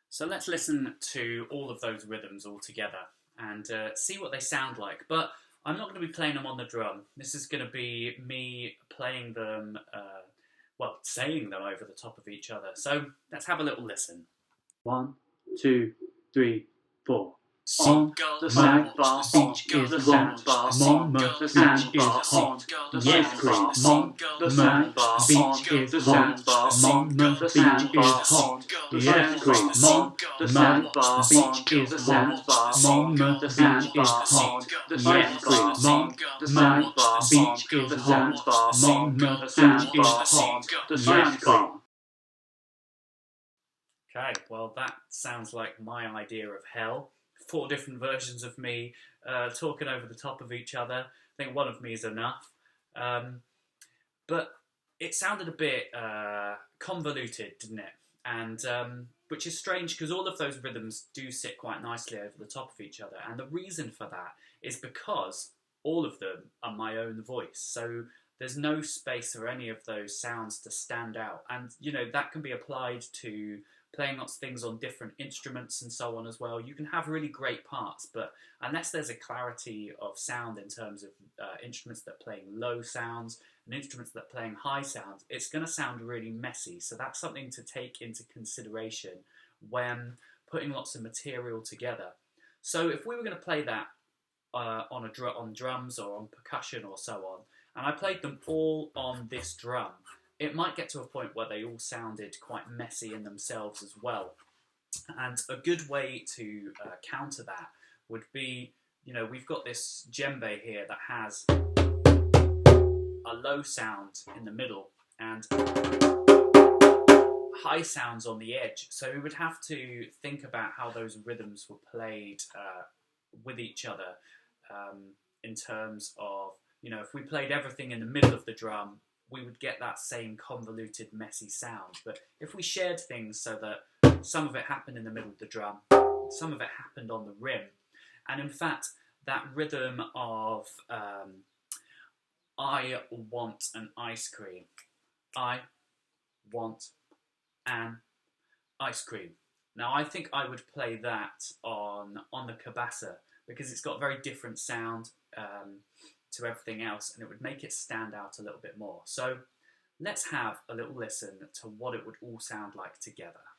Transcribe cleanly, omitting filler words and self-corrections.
So let's listen to all of those rhythms all together and see what they sound like. But I'm not going to be playing them on the drum. This is going to be me playing them, saying them over the top of each other. So let's have a little listen. 1, 2, 3, 4. On The sandbar, beach is the sandbar, the sandbar, hot. Yes, please. The sandbar, beach is the sandbar, the beach is hot. Yes, please. The sandbar, beach is the sandbar, the beach is hot. Yes, please. The sandbar, beach is the sandbar, the beach is hot. Yes, please. Okay, well that sounds like my idea of hell. 4 different versions of me talking over the top of each other. I think one of me is enough. But it sounded a bit convoluted, didn't it? And which is strange because all of those rhythms do sit quite nicely over the top of each other. And the reason for that is because all of them are my own voice. So there's no space for any of those sounds to stand out. And, you know, that can be applied to playing lots of things on different instruments and so on as well. You can have really great parts, but unless there's a clarity of sound in terms of instruments that are playing low sounds and instruments that are playing high sounds, it's going to sound really messy. So that's something to take into consideration when putting lots of material together. So if we were going to play that on drums or on percussion or so on, and I played them all on this drum, it might get to a point where they all sounded quite messy in themselves as well. And a good way to counter that would be, you know, we've got this djembe here that has a low sound in the middle and high sounds on the edge. So we would have to think about how those rhythms were played with each other in terms of, you know, if we played everything in the middle of the drum, we would get that same convoluted, messy sound. But if we shared things so that some of it happened in the middle of the drum, some of it happened on the rim, and in fact, that rhythm of I want an ice cream. I want an ice cream. Now, I think I would play that on the cabasa because it's got a very different sound to everything else, and it would make it stand out a little bit more. So let's have a little listen to what it would all sound like together.